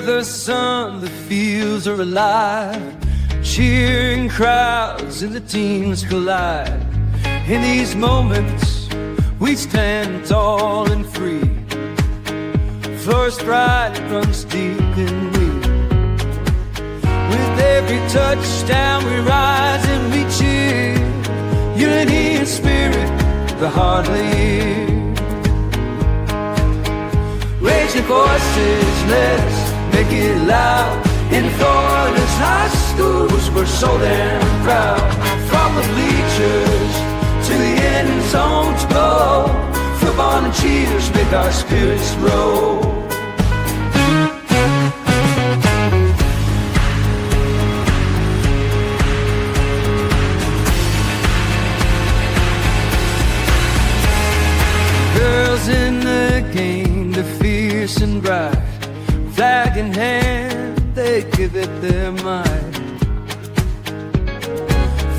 the sun, the fields are alive. Cheering crowds and the teams collide. In these moments, we stand tall and free. First pride runs deep in we. With every touchdown, we rise and we cheer. Unity and spirit, the heart lead. Raise your voices, let's make it loud. In Florida's high schools, we're so damn proud. From the bleachers to the end zones go. Football and cheers make our spirits grow. Girls in the game, they're fierce and bright. Flag in hand, they give it their might.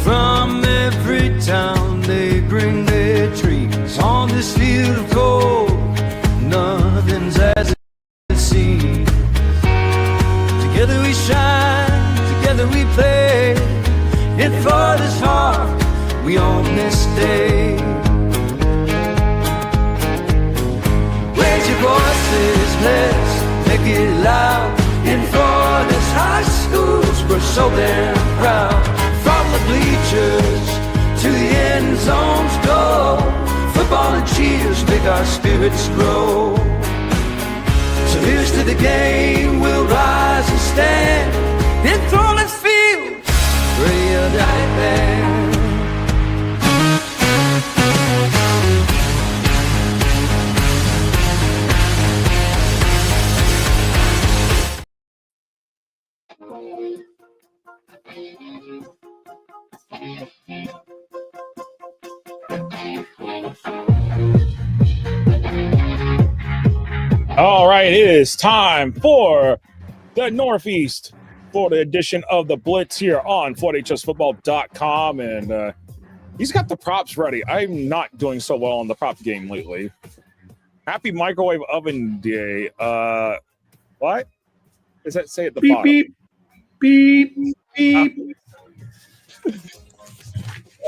From every town they bring their dreams. On this field of gold, nothing's as it seems. Together we shine, together we play. In Florida's heart, we own this day. Raise your voices, let's make it loud. In Florida's high schools, we're so damn proud. From the bleachers to the end zones go. Football and cheers make our spirits grow. So here's to the game, we'll rise and stand. In Florida's field, real die band. All right, it is time for the Northeast Florida edition of the Blitz here on FlooridaHSFootball.com, and he's got the props ready. I'm not doing so well on the prop game lately. Happy Microwave Oven Day. What does that say at the bottom? Beep, beep, beep.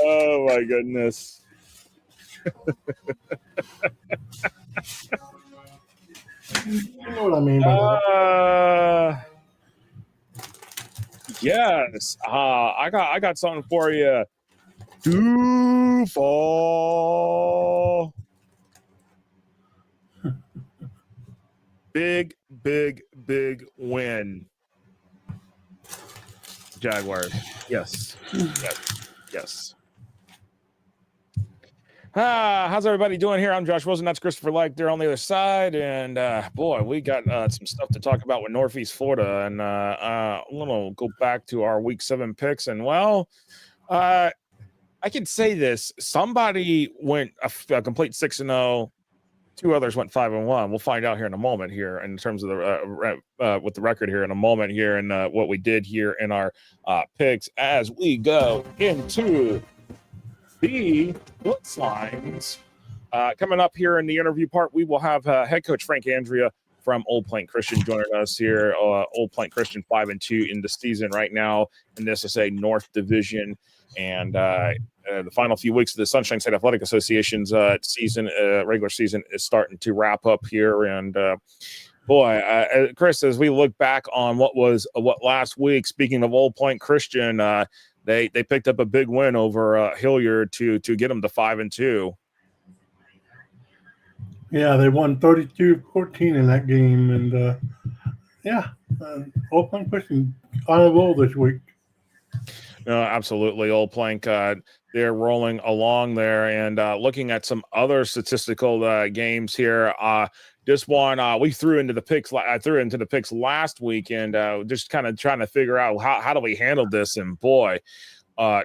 Oh, my goodness. You know what I mean by that. Yes. I got something for you. Duval. Big win. Jaguars. Yes. Yes. How's everybody doing here? I'm Josh Wilson. That's Christopher Like. They're on the other side. And, boy, we got some stuff to talk about with Northeast Florida. And we'll go back to our Week 7 picks. And, well, I can say this. Somebody went a complete 6-0. Two others went 5-1. We'll find out here in a moment here in terms of the with the record here in a moment here and what we did here in our picks as we go into the Blitz Lines. Coming up here in the interview part, we will have head coach Frank Andrea from Old Plain Christian joining us here. Old Plain Christian 5-2 in the season right now in this is a North Division, and the final few weeks of the Sunshine State Athletic Association's season, regular season, is starting to wrap up here. And boy, Chris, as we look back on what last week, speaking of Old Plain Christian, they picked up a big win over Hilliard to get them to 5-2. Yeah, they won 32-14 in that game, and Old Plain Christian on a roll this week. No, absolutely. Old Plank, they're rolling along there. And looking at some other statistical games here, this one we threw into the picks. I threw into the picks last week, and just kind of trying to figure out how do we handle this. And boy,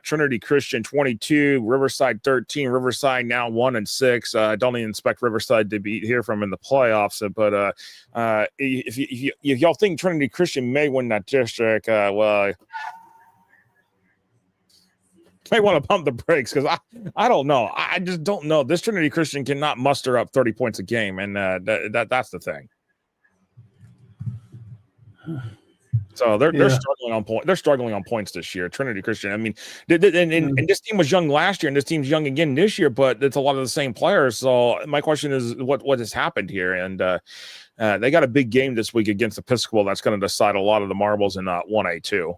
Trinity Christian 22, Riverside 13. Riverside now 1-6. Don't even expect Riverside to be here from in the playoffs. But if y'all think Trinity Christian may win that district, well, may want to pump the brakes because I don't know. I just don't know. This Trinity Christian cannot muster up 30 points a game, and that's the thing. So they're struggling on point. They're struggling on points this year. Trinity Christian. I mean, and this team was young last year, and this team's young again this year. But it's a lot of the same players. So my question is, what has happened here? And they got a big game this week against Episcopal. That's going to decide a lot of the marbles in 1A too.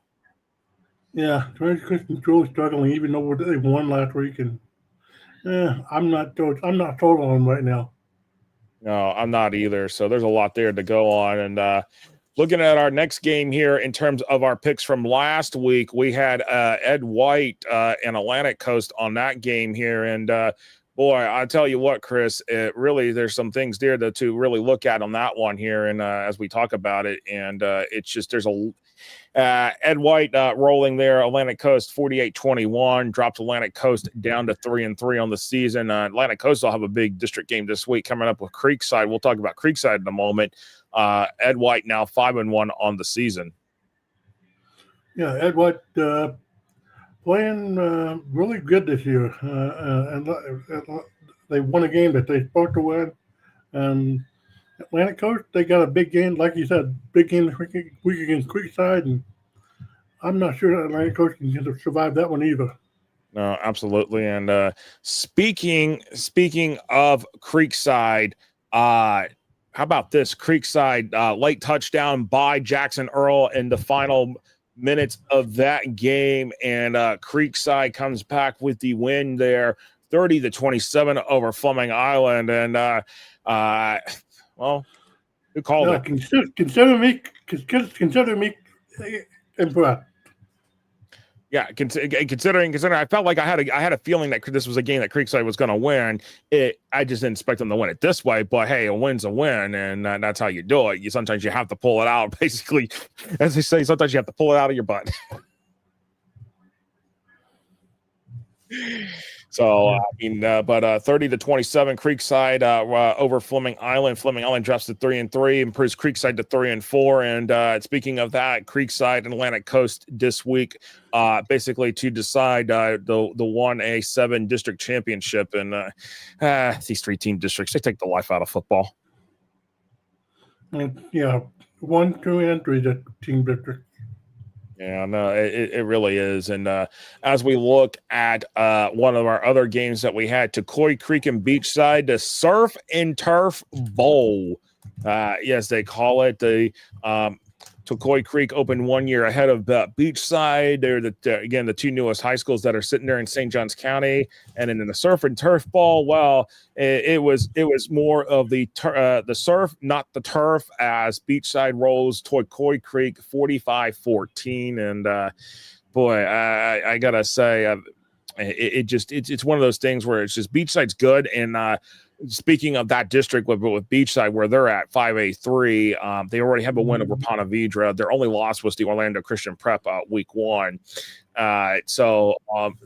Yeah, Trinity Christian's really struggling, even though they won last week. And I'm not told on them right now. No, I'm not either. So there's a lot there to go on. And looking at our next game here in terms of our picks from last week, we had Ed White and Atlantic Coast on that game here. And boy, I tell you what, Chris, there's some things there to really look at on that one here. And as we talk about it, and it's just there's a Ed White rolling there. Atlantic Coast 48-21 drops Atlantic Coast down to 3-3 on the season. Atlantic Coast will have a big district game this week coming up with Creekside. We'll talk about Creekside in a moment. Ed White now 5-1 on the season. Yeah, Ed White playing really good this year, and they won a game that they supposed to win. And Atlantic Coast, they got a big game, like you said, big game this week against Creekside, and I'm not sure that Atlantic Coast can survive that one either. No, absolutely. And speaking of Creekside, how about this? Creekside late touchdown by Jackson Earl in the final minutes of that game, and Creekside comes back with the win there, 30-27 over Fleming Island. And well, who called it? Consider me impressed. Yeah, considering I felt like I had a feeling that this was a game that Creekside was going to win. I just didn't expect them to win it this way, but hey, a win's a win, and that's how you do it. Sometimes you have to pull it out. Basically, as they say, sometimes you have to pull it out of your butt. So, I mean, but 30-27, Creekside over Fleming Island. Fleming Island drops to 3-3, improves Creekside to 3-4. And speaking of that, Creekside and Atlantic Coast this week, basically to decide the 1A7 district championship. And these 3-team districts, they take the life out of football. Yeah, 1, 2, and 3 the team district. Yeah, no, it really is. And as we look at one of our other games that we had, Tucoy Creek and Beachside, the Surf and Turf Bowl. Yes, they call it. The Tucoy Creek opened 1 year ahead of Beachside. They're the two newest high schools that are sitting there in St. Johns County. And then in the Surf and Turf Bowl, well, it was more of the surf, not the turf, as Beachside rolls Tucoy Creek 45-14. And boy, I gotta say, it's one of those things where it's just Beachside's good. And speaking of that district with Beachside, where they're at 5A3, they already have a win over Ponte Vedra. Their only loss was the Orlando Christian Prep week 1. So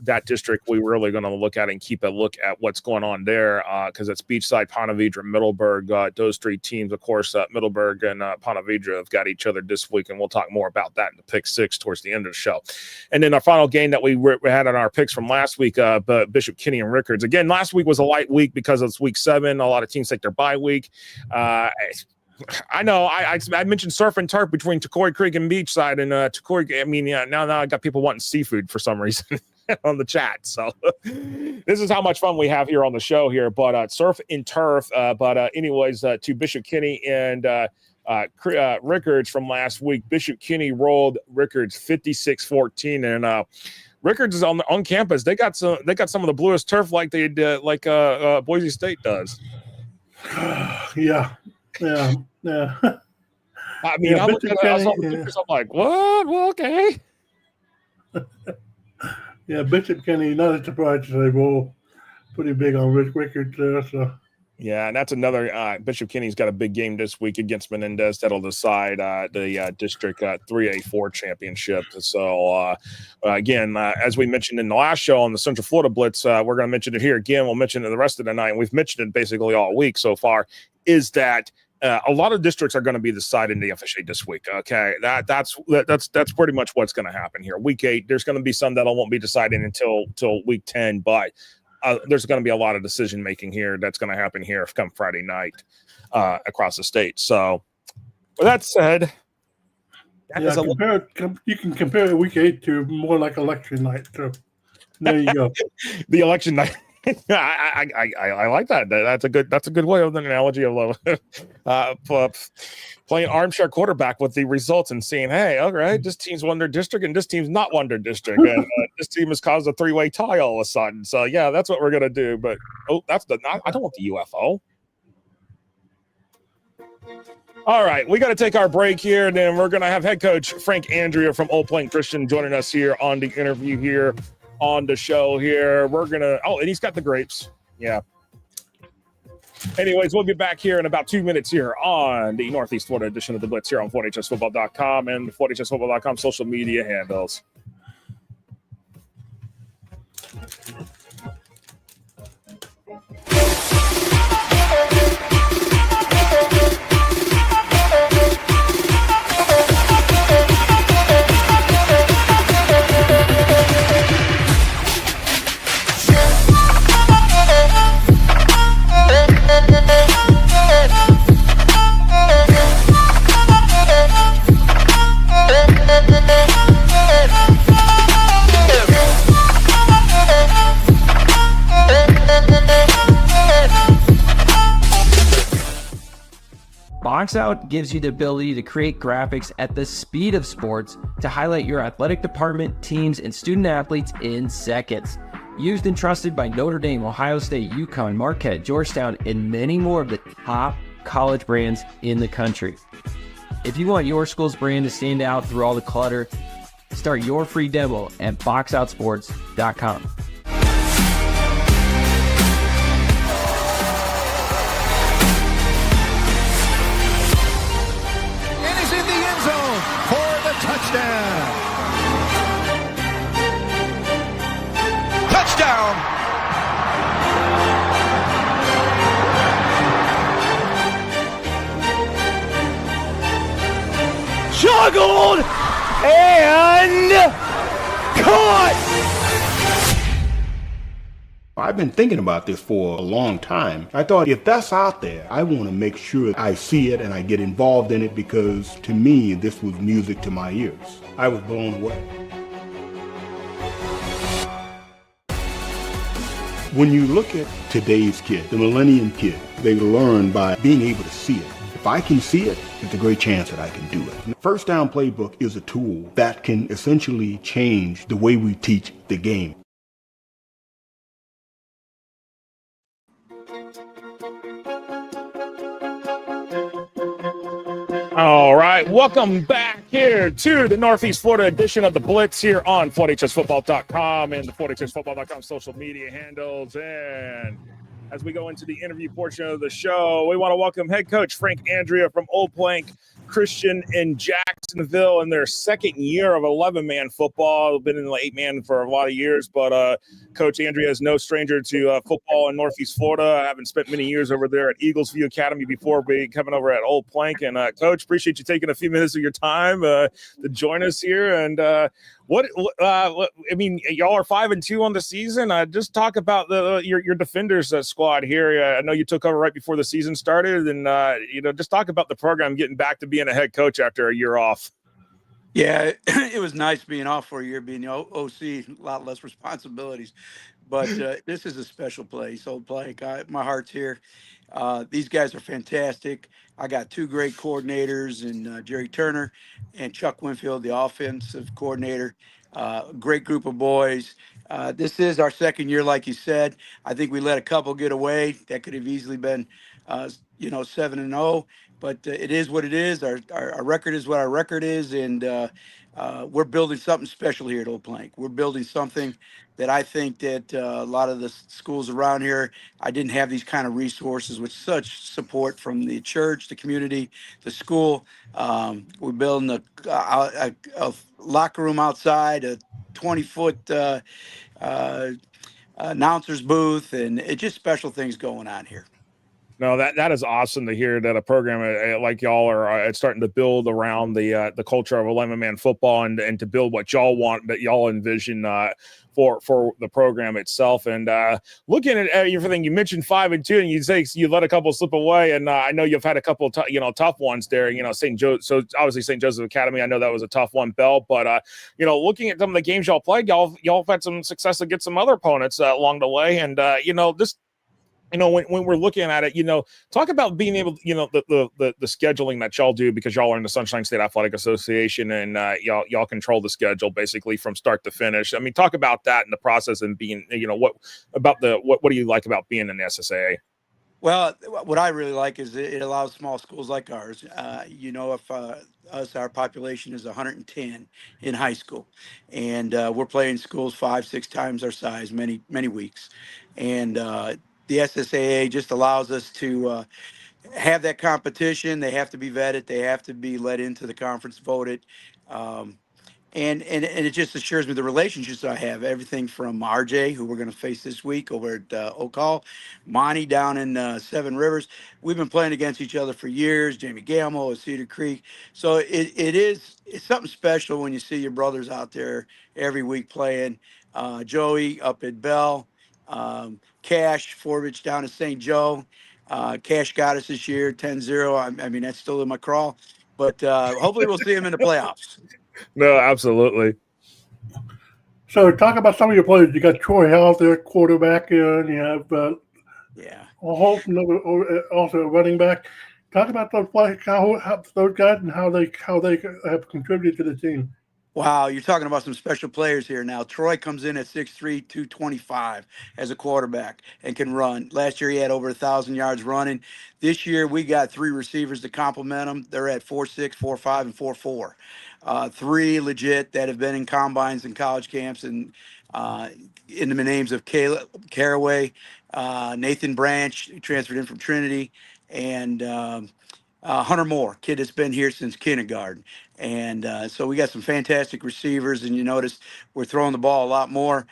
that district, we're really going to look at and keep a look at what's going on there, because it's Beachside, Ponte Vedra, Middleburg. Those 3 teams, of course, Middleburg and Ponte Vedra have got each other this week, and we'll talk more about that in the pick 6 towards the end of the show. And then our final game that we had on our picks from last week, but Bishop Kenny and Rickards. Again, last week was a light week because it's week 7. A lot of teams take their bye week. I know I mentioned surf and turf between Tucoy Creek and Beachside, and Tucoy. I mean, yeah, now I got people wanting seafood for some reason on the chat. So this is how much fun we have here on the show here. But surf and turf. Anyways, to Bishop Kenny and Rickards from last week. Bishop Kenny rolled Rickards 56-14, and Rickards is on campus. They got some of the bluest turf like they did, like Boise State does. Yeah. I mean, I'm looking at it, I'm like, what? Well, okay. Yeah, Bishop Kenny, not a surprise they roll pretty big on Rickards there. So. Yeah, and that's another. Bishop Kenny's got a big game this week against Menendez that'll decide the District 3A4 championship. So, again, as we mentioned in the last show on the Central Florida Blitz, we're going to mention it here again. We'll mention it the rest of the night, and we've mentioned it basically all week so far, is that a lot of districts are going to be decided in the FHA this week. Okay, that's pretty much what's going to happen here. Week 8, there's going to be some that won't be decided until week 10, but there's going to be a lot of decision making here that's going to happen here come Friday night across the state. So, with that said, Yeah, you can compare week 8 to more like election night. So there you go. The election night. I like that. That's a good way of an analogy of playing armchair quarterback with the results and seeing, hey, all right, this team's won their district and this team's not won their district, and this team has caused a 3-way tie all of a sudden. So yeah, that's what we're gonna do. But I don't want the UFO. All right, we got to take our break here, and then we're going to have head coach Frank Andrea from Old Plain Christian joining us here on the interview here on the show here. We're going to, and he's got the grapes. Yeah. Anyways, we'll be back here in about 2 minutes here on the Northeast Florida edition of the Blitz here on FortHSFootball.com and FortHSFootball.com social media handles. Box Out gives you the ability to create graphics at the speed of sports to highlight your athletic department, teams, and student athletes in seconds. Used and trusted by Notre Dame, Ohio State, UConn, Marquette, Georgetown, and many more of the top college brands in the country. If you want your school's brand to stand out through all the clutter, start your free demo at boxoutsports.com. Touchdown! Touchdown! Juggled and caught! I've been thinking about this for a long time. I thought, if that's out there, I want to make sure I see it and I get involved in it, because to me, this was music to my ears. I was blown away. When you look at today's kid, the millennium kid, they learn by being able to see it. If I can see it, there's a great chance that I can do it. The First Down Playbook is a tool that can essentially change the way we teach the game. All right, welcome back here to the Northeast Florida edition of the Blitz here on FortHSFootball.com and the FortHSFootball.com social media handles. And as we go into the interview portion of the show, we want to welcome head coach Frank Andrea from Old Plain Christian in Jacksonville in their second year of 11-man football. Been in the 8-man for a lot of years, but Coach Andrea is no stranger to football in Northeast Florida. Having spent many years over there at Eagles View Academy before coming over at Old Plank. And Coach, appreciate you taking a few minutes of your time to join us here. And I mean, y'all are 5-2 on the season. Just talk about your defenders squad here. I know you took over right before the season started, and just talk about the program getting back to being a head coach after a year off. Yeah, it was nice being off for a year, being OC, a lot less responsibilities. But this is a special place, Old Plank. My heart's here. These guys are fantastic. I got two great coordinators in Jerry Turner and Chuck Winfield, the offensive coordinator. Great group of boys. This is our second year, like you said. I think we let a couple get away. That could have easily been, 7-0. But it is what it is. Our record is what our record is, and we're building something special here at Old Plank. We're building something that I think that a lot of the schools around here, I didn't have these kind of resources with such support from the church, the community, the school. We're building a locker room outside, a 20-foot announcer's booth, and it's just special things going on here. No, that is awesome to hear that a program like y'all are starting to build around the culture of 11-man football and to build what y'all want, that y'all envision for the program itself. And looking at everything, you mentioned 5-2, and you say you let a couple slip away. And I know you've had a couple tough ones there. St. Joe. So obviously St. Joseph Academy. I know that was a tough one, Bell. But looking at some of the games y'all played, y'all have had some success against some other opponents along the way. And this. When we're looking at it, talk about being able, the scheduling that y'all do, because y'all are in the Sunshine State Athletic Association, and y'all control the schedule basically from start to finish. I mean, talk about that and the process, and being, what do you like about being in the SSAA? Well, what I really like is it allows small schools like ours. If our population is 110 in high school, and we're playing schools 5-6 times our size many weeks, and the SSAA just allows us to have that competition. They have to be vetted. They have to be let into the conference, voted. Um, and it just assures me the relationships I have, everything from RJ, who we're going to face this week over at Oak Hall, Monty down in Seven Rivers. We've been playing against each other for years. Jamie Gamble at Cedar Creek. So it's something special when you see your brothers out there every week playing. Joey up at Bell, Cash Forbich down at St. Joe. Cash got us this year 10-0. I mean, that's still in my crawl, but hopefully we'll see him in the playoffs. No, absolutely. So talk about some of your players. You got Troy Hall there, quarterback, and you have Holton, also a running back. Talk about those players, how those guys, and how they have contributed to the team. Wow, you're talking about some special players here now. Troy comes in at 6'3", 225 as a quarterback and can run. Last year he had over 1,000 yards running. This year we got 3 receivers to complement him. They're at 4'6", 4'5", and 4'4". 3 legit that have been in combines and college camps, and in the names of Caleb Caraway, Nathan Branch, who transferred in from Trinity, and Hunter Moore, kid that's been here since kindergarten. And so we got some fantastic receivers, and you notice we're throwing the ball a lot more.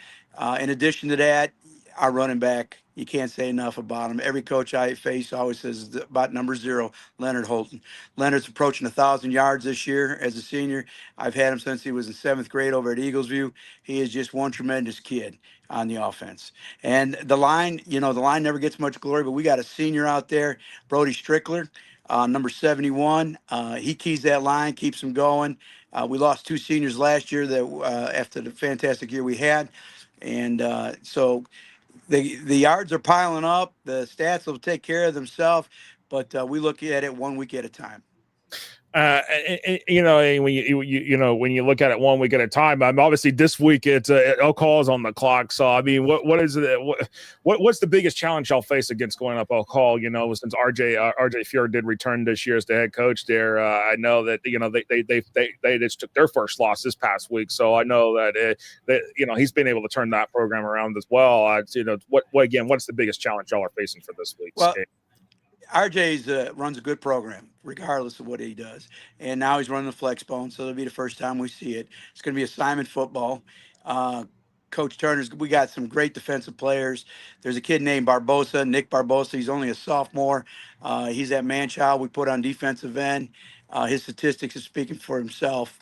In addition to that, our running back, you can't say enough about him. Every coach I face always says about number 0, Leonard Holton. Leonard's approaching 1,000 yards this year as a senior. I've had him since he was in 7th grade over at Eaglesview. He is just one tremendous kid on the offense. And the line never gets much glory, but we got a senior out there, Brody Strickler. Number 71, he keys that line, keeps them going. We lost 2 seniors last year that after the fantastic year we had, and so the yards are piling up. The stats will take care of themselves, but we look at it 1 week at a time. When you look at it 1 week at a time, obviously this week it's Oak Hall's on the clock. So I mean, what is it? What's the biggest challenge y'all face against going up Oak Hall? Since RJ Fuhr did return this year as the head coach there, I know that they just took their first loss this past week. So I know that he's been able to turn that program around as well. What's the biggest challenge y'all are facing for this week's game? RJ's runs a good program, regardless of what he does. And now he's running the flex bone, so it'll be the first time we see it. It's going to be assignment football. Coach Turner's, we got some great defensive players. There's a kid named Barbosa, Nick Barbosa. He's only a sophomore. He's that man-child we put on defensive end. His statistics are speaking for himself.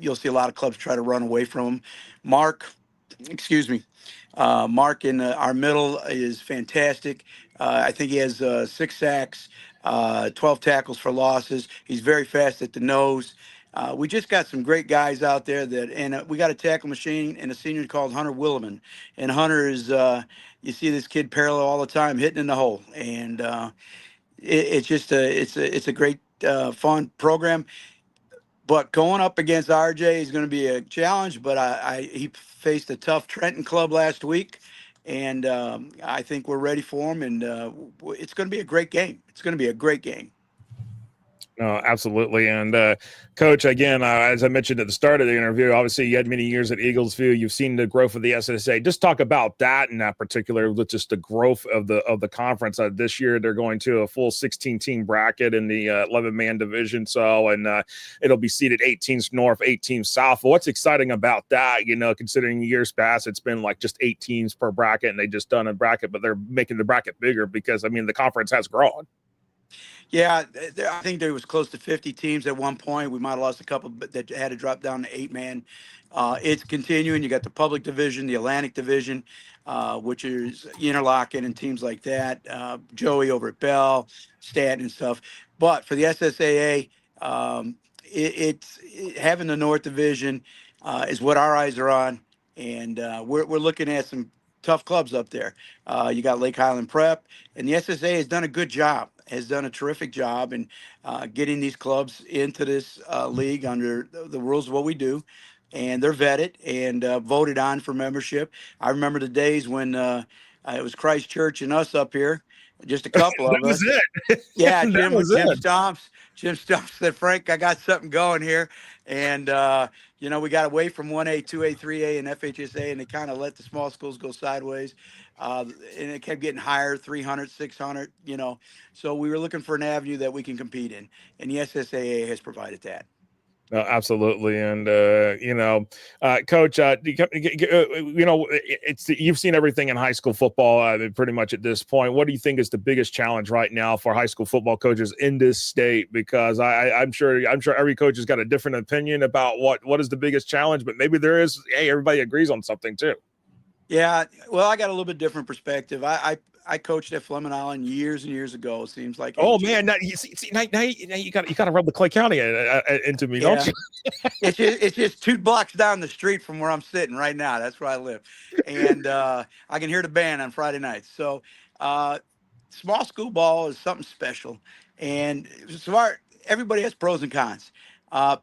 You'll see a lot of clubs try to run away from him. Mark in our middle is fantastic. I think he has 6 sacks, 12 tackles for losses. He's very fast at the nose. We just got some great guys out there and we got a tackle machine and a senior called Hunter Williman. And Hunter is, you see this kid parallel all the time, hitting in the hole. And it's a great, fun program. But going up against RJ is going to be a challenge. But he faced a tough Trenton club last week, and I think we're ready for him. And it's going to be a great game. It's going to be a great game. No, absolutely. And Coach, again, as I mentioned at the start of the interview, obviously you had many years at Eagles View. You've seen the growth of the SSA. Just talk about that in that particular, with just the growth of the conference. This year, they're going to a full 16-team bracket in the 11-man division. So, and it'll be seated 8 teams north, 8 teams south. What's exciting about that? Considering years past, it's been like just 8 teams per bracket, and they just done a bracket, but they're making the bracket bigger because the conference has grown. Yeah, I think there was close to 50 teams at one point. We might have lost a couple, but that had to drop down to 8-man. It's continuing. You got the public division, the Atlantic division, which is Interlochen and teams like that. Joey over at Bell, Stanton and stuff. But for the SSAA, it's having the North division is what our eyes are on, and we're looking at some tough clubs up there. You got Lake Highland Prep, and the SSA has done a good job, has done a terrific job in getting these clubs into this league under the rules of what we do. And they're vetted and voted on for membership. I remember the days when it was Christ Church and us up here, just a couple of That was us. it. Yeah, That Jim was it. Stomps. Jim Stomps said, Frank, I got something going here. And, we got away from 1A, 2A, 3A, and FHSA, and they kind of let the small schools go sideways. And it kept getting higher, 300, 600, So we were looking for an avenue that we can compete in. And the SSAA has provided that. No, absolutely. And, Coach, you've seen everything in high school football pretty much at this point. What do you think is the biggest challenge right now for high school football coaches in this state? Because I'm sure every coach has got a different opinion about what is the biggest challenge, but maybe there is, everybody agrees on something too. Yeah, well, I got a little bit different perspective. I coached at Fleming Island years and years ago. It seems like. Oh man, now you got to rub the Clay County into me, don't you? it's just 2 blocks down the street from where I'm sitting right now. That's where I live, and I can hear the band on Friday nights. So, small school ball is something special, and smart. Everybody has pros and cons.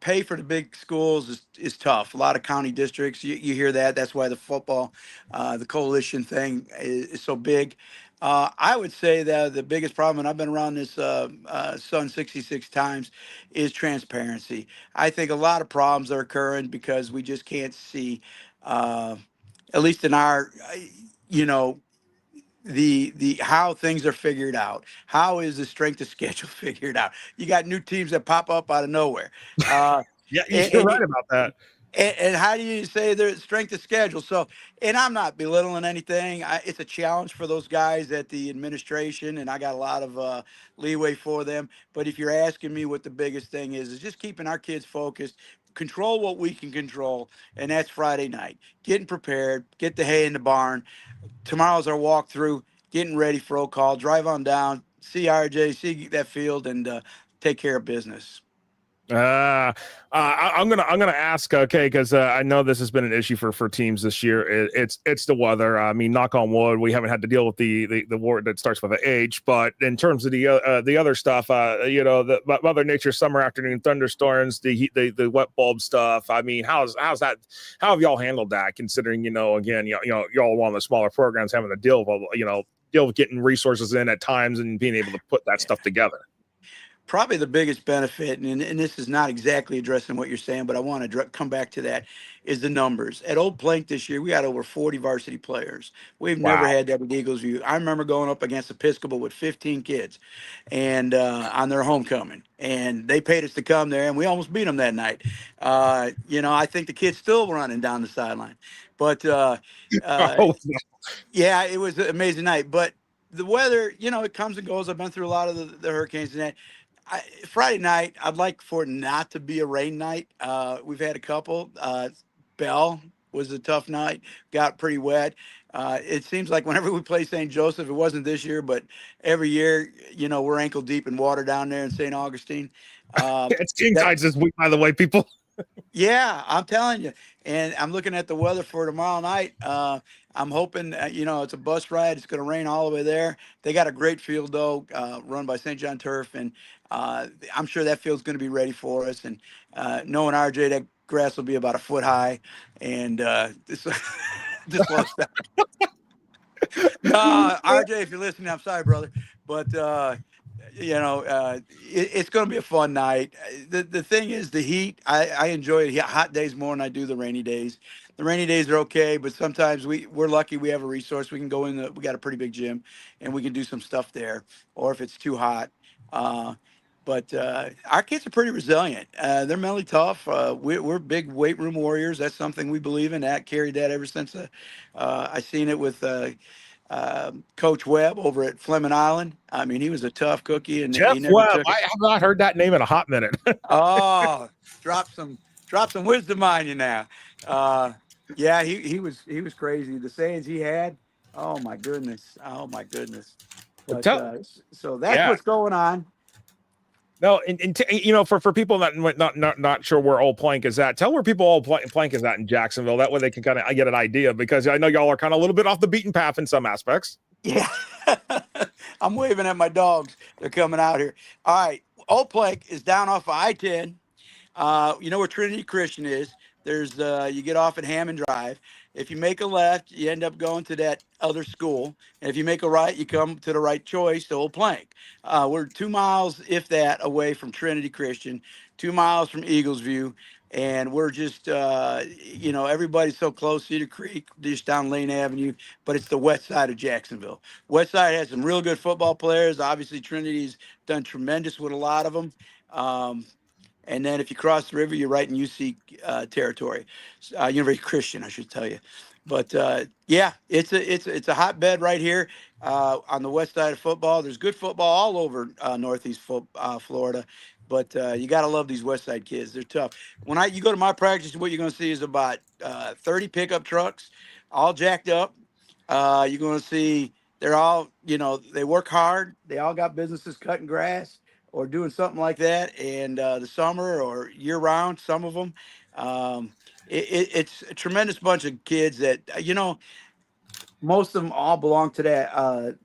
Pay for the big schools is tough. A lot of county districts, you hear that. That's why the football, the coalition thing is so big. I would say that the biggest problem, and I've been around this Sun 66 times, is transparency. I think a lot of problems are occurring because we just can't see, at least in our, the how things are figured out. How is the strength of schedule figured out? You got new teams that pop up out of nowhere. Yeah, you're right about that. And how do you say their strength of schedule? So, and I'm not belittling anything. It's a challenge for those guys at the administration, and I got a lot of leeway for them. But if you're asking me what the biggest thing is just keeping our kids focused, control what we can control, and that's Friday night. Getting prepared, get the hay in the barn. Tomorrow's our walkthrough, getting ready for roll call, drive on down, see RJ, see that field, and take care of business. I'm gonna ask, okay, because I know this has been an issue for teams this year. It's the weather. I mean, knock on wood, we haven't had to deal with the war that starts with an H. But in terms of the other stuff, the Mother Nature summer afternoon thunderstorms, the wet bulb stuff. I mean, how's that? How have y'all handled that? Considering again, y'all one of the smaller programs having to deal with getting resources in at times and being able to put that stuff together. Probably the biggest benefit, and this is not exactly addressing what you're saying, but I want to come back to that, is the numbers. At Old Plank this year, we had over 40 varsity players. We've never had that at Eagles View. I remember going up against Episcopal with 15 kids and on their homecoming, and they paid us to come there, and we almost beat them that night. I think the kids still running down the sideline. But, yeah, it was an amazing night. But the weather, it comes and goes. I've been through a lot of the hurricanes and that. Friday night, I'd like for it not to be a rain night. We've had a couple. Bell was a tough night, got pretty wet. It seems like whenever we play St. Joseph, it wasn't this year, but every year, we're ankle deep in water down there in St. Augustine. It's King Tides this week, by the way, people. Yeah, I'm telling you. And I'm looking at the weather for tomorrow night. I'm hoping, it's a bus ride. It's going to rain all the way there. They got a great field, though, run by St. John Turf. And I'm sure that field's going to be ready for us. And knowing RJ, that grass will be about a foot high. And just lost that. No, RJ, if you're listening, I'm sorry, brother. But it's going to be a fun night. The thing is the heat. I enjoy hot days more than I do the rainy days. The rainy days are okay, but sometimes we're lucky we have a resource. We can go we got a pretty big gym, and we can do some stuff there. Or if it's too hot, but our kids are pretty resilient. They're mentally tough. We're big weight room warriors. That's something we believe in. That carried that ever since I seen it with Coach Webb over at Fleming Island. I mean, he was a tough cookie, and Jeff he never Webb. took I it. have not heard that name in a hot minute. Oh, drop some wisdom on you now. Yeah, he was crazy. The sayings he had. Oh my goodness. Oh my goodness. But so that's Yeah. what's going on. No, for people not sure where Old Plank is at, tell where people Old Plank is at in Jacksonville. That way they can kind of get an idea, because I know y'all are kind of a little bit off the beaten path in some aspects. Yeah. I'm waving at my dogs. They're coming out here. All right. Old Plank is down off of I-10. You know where Trinity Christian is. There's you get off at Hammond Drive. If you make a left, you end up going to that other school. And if you make a right, you come to the right choice, to Old Plank. We're 2 miles, if that, away from Trinity Christian, 2 miles from Eagles View. And we're just, everybody's so close. Cedar Creek, just down Lane Avenue, but it's the west side of Jacksonville. West side has some real good football players. Obviously, Trinity's done tremendous with a lot of them. And then if you cross the river, you're right in UC territory, University Christian, I should tell you. But yeah, it's a hotbed right here on the west side of football. There's good football all over Northeast Florida, but you got to love these west side kids. They're tough. When you go to my practice, what you're going to see is about 30 pickup trucks, all jacked up. You're going to see they're all, they work hard. They all got businesses cutting grass or doing something like that, and the summer or year round, some of them. It's a tremendous bunch of kids that, most of them all belong to that,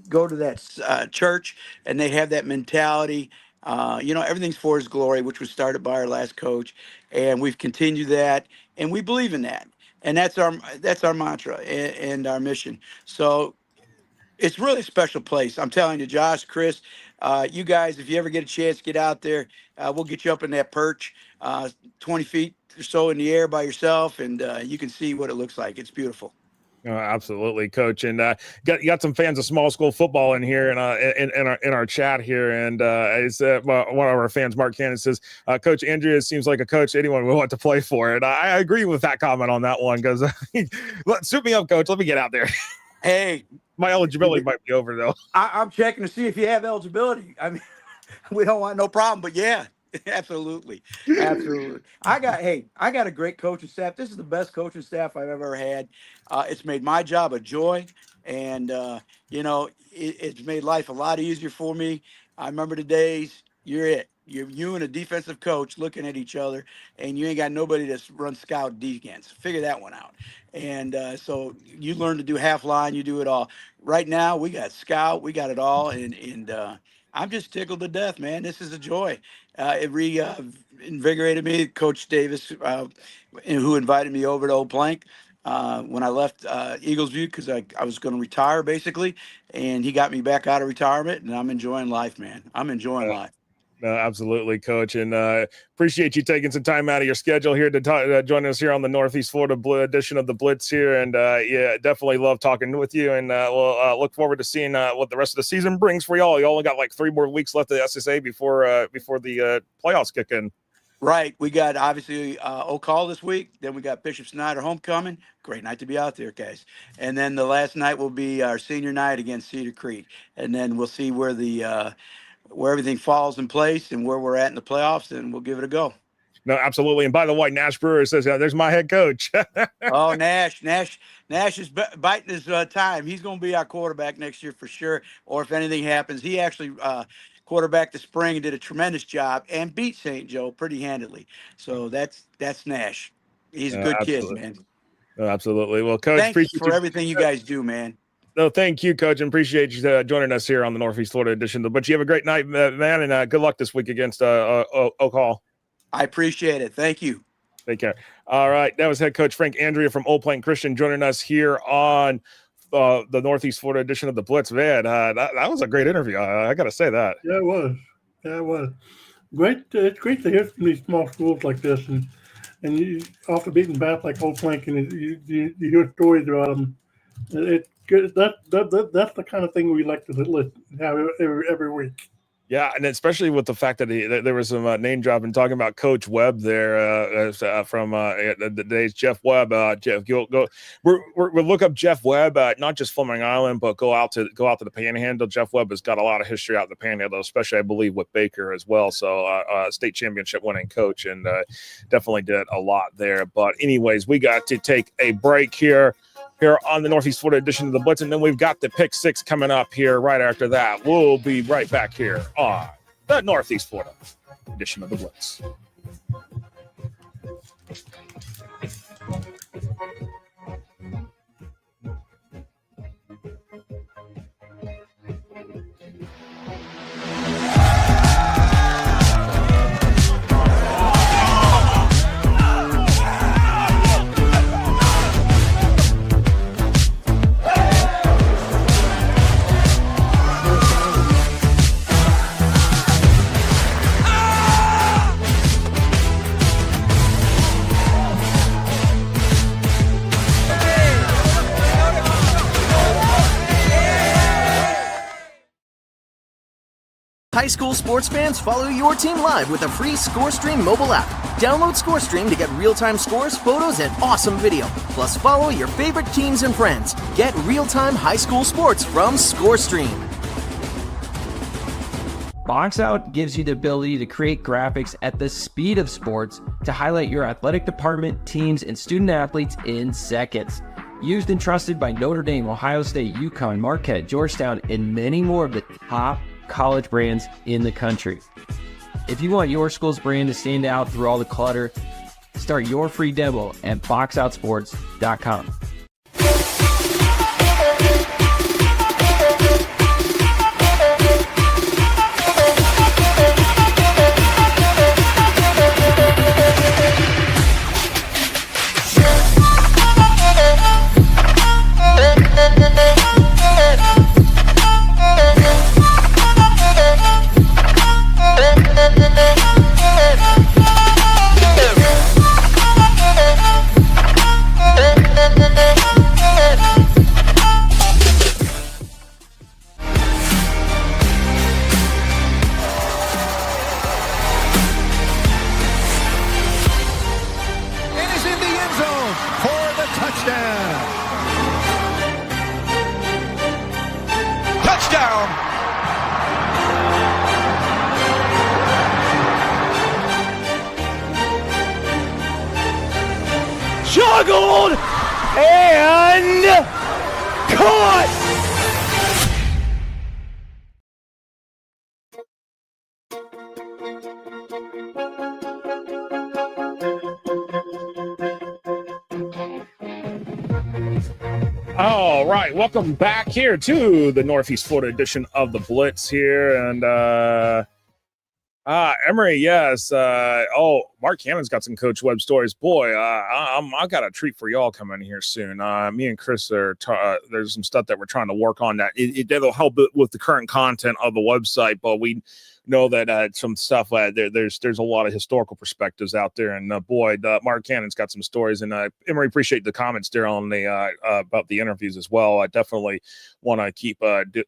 go to that church, and they have that mentality. Everything's for his glory, which was started by our last coach, and we've continued that, and we believe in that. And that's our mantra and our mission. So it's really a special place. I'm telling you, Josh, Chris, you guys, if you ever get a chance, get out there. We'll get you up in that perch, 20 feet or so in the air by yourself, and you can see what it looks like. It's beautiful. Absolutely, Coach, and got some fans of small school football in here, and in our chat here, and it's one of our fans, Mark Cannon, says, Coach Andrea seems like a coach anyone would want to play for, and I agree with that comment on that one, because suit me up, Coach. Let me get out there. Hey, my eligibility might be over though. I'm checking to see if you have eligibility. I mean, we don't want no problem, but yeah, absolutely. I got a great coaching staff. This is the best coaching staff I've ever had. It's made my job a joy, and it's made life a lot easier for me. I remember the days you and a defensive coach looking at each other, and you ain't got nobody that's run scout defense. Figure that one out. And so you learn to do half line, you do it all. Right now, we got scout, we got it all, and I'm just tickled to death, man. This is a joy. It invigorated me. Coach Davis, who invited me over to Old Plank when I left Eagles View, because I was going to retire, basically, and he got me back out of retirement, and I'm enjoying life, man. I'm enjoying life. Absolutely, Coach, and appreciate you taking some time out of your schedule here to join us here on the Northeast Florida edition of the Blitz here, and definitely love talking with you, and we'll look forward to seeing what the rest of the season brings for y'all. You only got like 3 more weeks left of the SSA before the playoffs kick in. Right. We got obviously O'Call this week. Then we got Bishop Snyder homecoming. Great night to be out there, guys. And then the last night will be our senior night against Cedar Creek, and then we'll see where everything falls in place and where we're at in the playoffs, and we'll give it a go. No, absolutely. And by the way, Nash Brewer says, there's my head coach. Oh, Nash is biting his time. He's going to be our quarterback next year for sure. Or if anything happens, he actually quarterbacked the spring and did a tremendous job and beat St. Joe pretty handily. So that's Nash. He's a good kid, man. No, absolutely. Well, Coach, thanks for everything you guys do, man. No, thank you, Coach, and appreciate you joining us here on the Northeast Florida edition. But you have a great night, man, and good luck this week against O'Call. I appreciate it. Thank you. Take care. All right, that was head coach Frank Andrea from Old Plank Christian joining us here on the Northeast Florida edition of the Blitz. Man, that was a great interview. I got to say that. Yeah, it was. Yeah, it was. Great. It's great to hear from these small schools like this, and you off the beaten path like Old Plank, and you hear stories about them. It's good. That's the kind of thing we like to have every week. Yeah, and especially with the fact that there was some name dropping talking about Coach Webb there from the days. Jeff Webb. Jeff, go. We'll look up Jeff Webb, not just Fleming Island, but go out to the Panhandle. Jeff Webb has got a lot of history out in the Panhandle, especially I believe with Baker as well. So state championship winning coach, and definitely did a lot there. But anyways, we got to take a break here on the Northeast Florida edition of the Blitz, and then we've got the Pick Six coming up here right after that. We'll be right back here on the Northeast Florida edition of the Blitz. High school sports fans, follow your team live with a free ScoreStream mobile app. Download ScoreStream to get real-time scores, photos, and awesome video. Plus, follow your favorite teams and friends. Get real-time high school sports from ScoreStream. Box Out gives you the ability to create graphics at the speed of sports to highlight your athletic department, teams, and student athletes in seconds. Used and trusted by Notre Dame, Ohio State, UConn, Marquette, Georgetown, and many more of the top college brands in the country. If you want your school's brand to stand out through all the clutter, start your free demo at boxoutsports.com. Juggled and caught! All right, welcome back here to the Northeast Florida edition of the Blitz here, and Emory, yes. Mark Cannon's got some Coach Webb stories. Boy, I got a treat for y'all coming here soon. Me and Chris are there's some stuff that we're trying to work on that it'll help with the current content of the website, but we know that some stuff there's a lot of historical perspectives out there, and Mark Cannon's got some stories, and Emory, appreciate the comments there on the about the interviews as well. I definitely want to keep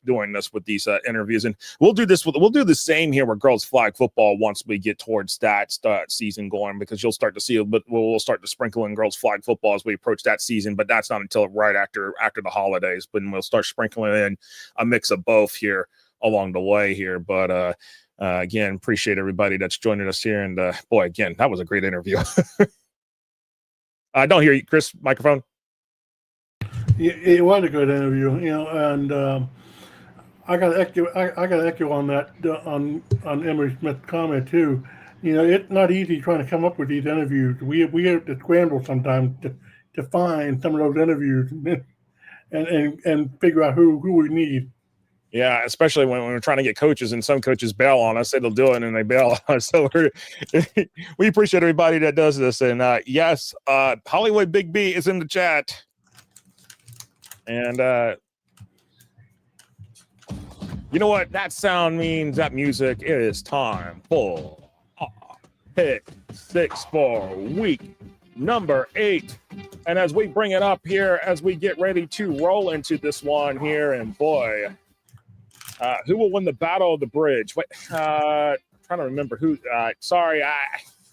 doing this with these interviews, and we'll do the same here with girls flag football once we get towards that season going, because you'll start to see we'll start to sprinkle in girls flag football as we approach that season, but that's not until right after the holidays. But we'll start sprinkling in a mix of both here along the way here. But again, appreciate everybody that's joining us here, and again, that was a great interview. I don't hear you, Chris. Microphone. It was a good interview, and I got to echo on that on Emory Smith's comment too. It's not easy trying to come up with these interviews. We have to scramble sometimes to find some of those interviews and figure out who we need. Yeah, especially when we're trying to get coaches, and some coaches bail on us. They'll do it and they bail on us. So we appreciate everybody that does this. And yes, Hollywood Big B is in the chat. And You know what that sound means? That music is time for pick 6 for week number 8. And as we bring it up here, as we get ready to roll into this one here, and boy, who will win the Battle of the Bridge? Wait, trying to remember who. Sorry,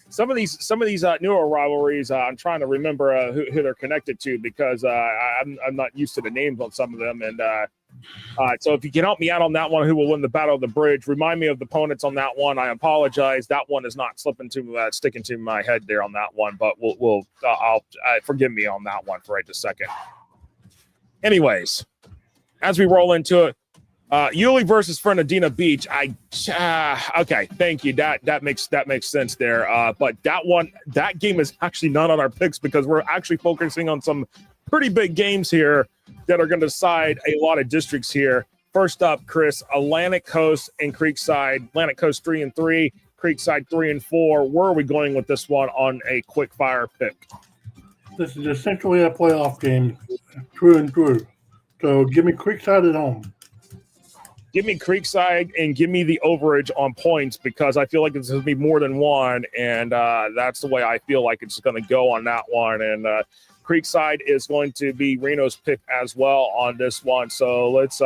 some of these newer rivalries. I'm trying to remember who they're connected to because I'm not used to the names on some of them. And so if you can help me out on that one, who will win the Battle of the Bridge? Remind me of the opponents on that one. I apologize. That one is not sticking to my head there on that one, but I'll forgive me on that one for right this second. Anyways, as we roll into it, Yulee versus Fernandina Beach. Okay, thank you. That makes sense there. But that game is actually not on our picks because we're actually focusing on some pretty big games here that are going to decide a lot of districts here. First up, Chris, Atlantic Coast and Creekside. Atlantic Coast 3-3, Creekside 3-4. Where are we going with this one on a quick fire pick? This is essentially a playoff game, through and through. So give me Creekside at home. Give me Creekside and give me the overage on points because I feel like it's going to be more than one, and that's the way I feel like it's going to go on that one. And Creekside is going to be Reno's pick as well on this one. So let's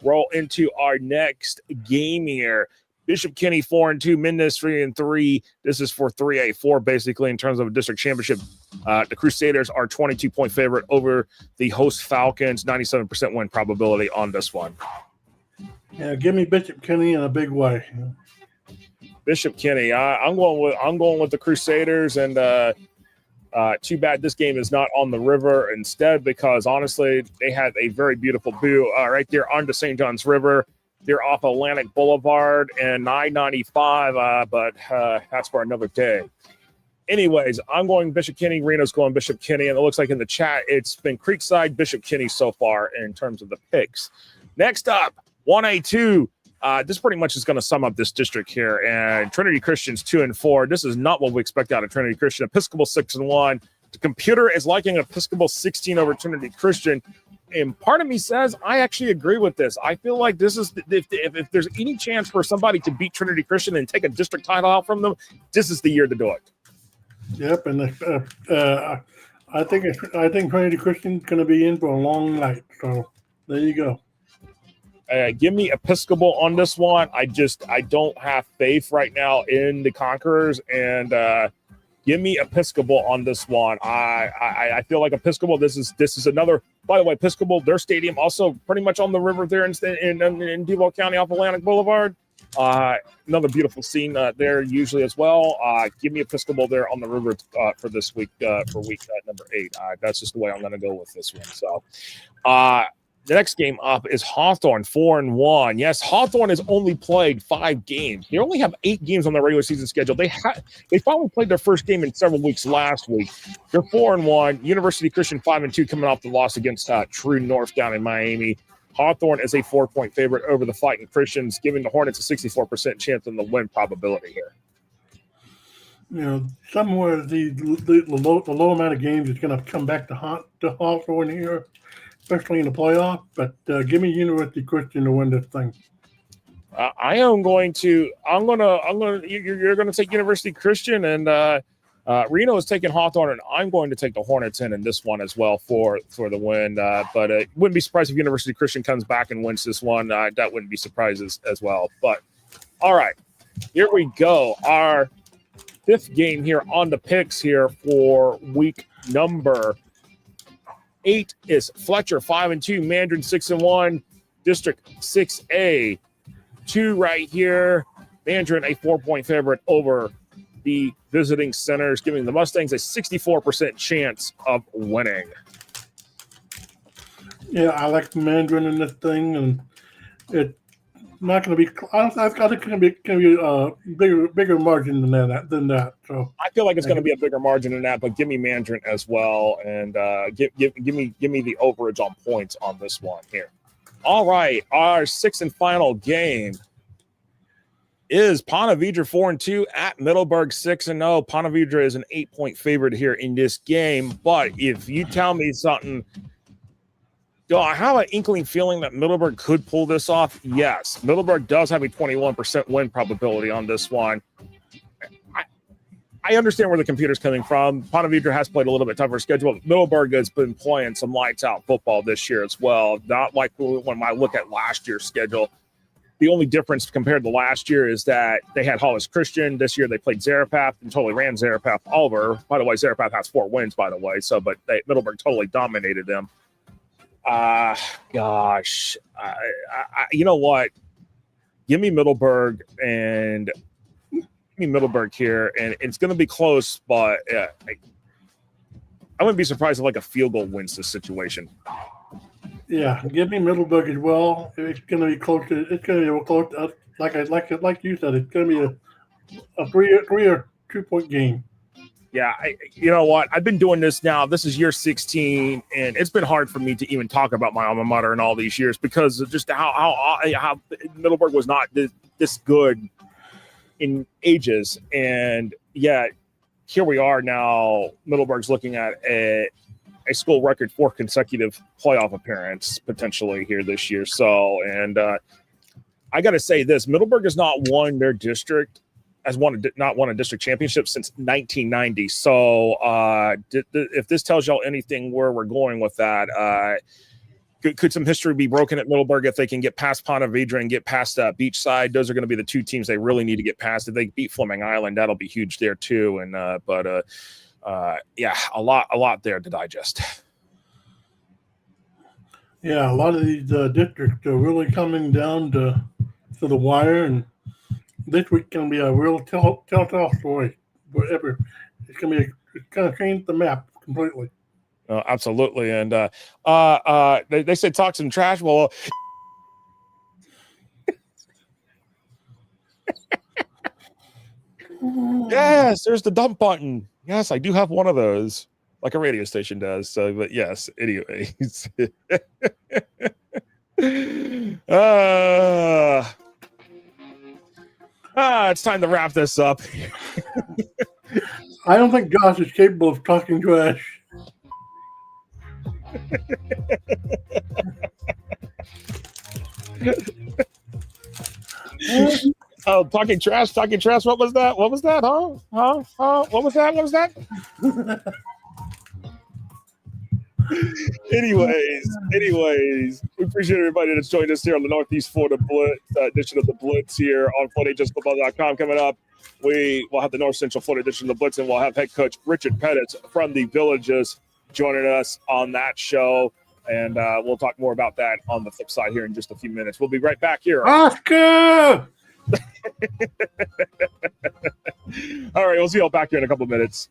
roll into our next game here. Bishop Kenny 4-2, Mendez 3-3. This is for 3A4 basically in terms of a district championship. The Crusaders are 22-point favorite over the host Falcons. 97% win probability on this one. Yeah, give me Bishop Kenny in a big way. Bishop Kenny, I'm going with the Crusaders, and too bad this game is not on the river instead because honestly they had a very beautiful view right there on the St. John's River. They're off Atlantic Boulevard and I-95, but that's for another day. Anyways, I'm going Bishop Kenny. Reno's going Bishop Kenny, and it looks like in the chat it's been Creekside, Bishop Kenny so far in terms of the picks. Next up, 1A2. This pretty much is going to sum up this district here. And Trinity Christian's 2-4. This is not what we expect out of Trinity Christian. Episcopal 6-1. The computer is liking Episcopal 16 over Trinity Christian. And part of me says I actually agree with this. I feel like this is if there's any chance for somebody to beat Trinity Christian and take a district title out from them, this is the year to do it. Yep, and I think Trinity Christian's going to be in for a long night. So there you go. Give me Episcopal on this one. I don't have faith right now in the Conquerors, and give me Episcopal on this one. I feel like Episcopal. This is another. By the way, Episcopal, their stadium also pretty much on the river there in Duval County off Atlantic Boulevard. Another beautiful scene there usually as well. Give me Episcopal there on the river for this week for week number 8. That's just the way I'm going to go with this one. So. The next game up is Hawthorne 4-1. Yes, Hawthorne has only played 5 games. They only have 8 games on their regular season schedule. They finally played their first game in several weeks last week. They're 4-1. University Christian 5-2 coming off the loss against True North down in Miami. Hawthorne is a 4-point favorite over the Fighting Christians, giving the Hornets a 64% chance on the win probability here. You know, somewhere the low amount of games is going to come back to Hawthorne here, especially in the playoff. But give me University Christian to win this thing. You're going to take University Christian, and Reno is taking Hawthorne, and I'm going to take the Hornets in this one as well for the win. But wouldn't be surprised if University Christian comes back and wins this one. That wouldn't be surprises as well. But all right, here we go. Our 5th game here on the picks here for week number 8 is Fletcher 5-2, Mandarin 6-1, District 6A. 2 right here. Mandarin a 4-point favorite over the visiting Centers, giving the Mustangs a 64% chance of winning. Yeah, I like the Mandarin in this thing, and it's not going to be. I think it's going to be a bigger margin than that. So I feel like it's going to be a bigger margin than that, but give me Mandarin as well, and give me the overage on points on this one here. All right, our 6th and final game is Ponte Vedra 4-2 at Middleburg 6-0. Ponte Vedra is an 8-point favorite here in this game, but if you tell me something Do I have an inkling feeling that Middleburg could pull this off? Yes. Middleburg does have a 21% win probability on this one. I understand where the computer's coming from. Ponte Vedra has played a little bit tougher schedule. Middleburg has been playing some lights out football this year as well. Not like when I look at last year's schedule. The only difference compared to last year is that they had Hollis Christian. This year they played Zarephath and totally ran Zarephath over. By the way, Zarephath has 4 wins, by the way. But Middleburg totally dominated them. Gosh. You know what? Give me Middleburg here, and it's going to be close, but I wouldn't be surprised if like a field goal wins this situation. Yeah, give me Middleburg as well. It's going to be close. It's going to be close. Like you said, it's going to be a 3 or 2 point game. Yeah, you know what? I've been doing this now. This is year 16, and it's been hard for me to even talk about my alma mater in all these years because of just how Middleburg was not this good in ages, and yet here we are now. Middleburg's looking at a school record 4 consecutive playoff appearance potentially here this year. So, and I got to say this: Middleburg has not won their district. Not won a district championship since 1990. So if this tells y'all anything where we're going with that, could some history be broken at Middleburg if they can get past Ponte Vedra and get past Beachside? Those are going to be the 2 teams they really need to get past. If they beat Fleming Island, that'll be huge there too. And yeah, a lot there to digest. Yeah, a lot of these districts are really coming down to the wire, and this week can be a real telltale story. Whatever, it's going to change the map completely. Absolutely, and they said talk some trash. Well, yes, there's the dump button. Yes, I do have one of those, like a radio station does. So, but yes, anyways. It's time to wrap this up. I don't think Josh is capable of talking trash. Oh, talking trash. What was that? Huh? What was that? Anyways, we appreciate everybody that's joined us here on the Northeast Florida Blitz edition of the Blitz here on FloodAgentFootball.com. Coming up, we will have the North Central Florida edition of the Blitz, and we'll have head coach Richard Pettis from the Villages joining us on that show. And we'll talk more about that on the flip side here in just a few minutes. We'll be right back here. Oscar! All right, we'll see you all back here in a couple of minutes.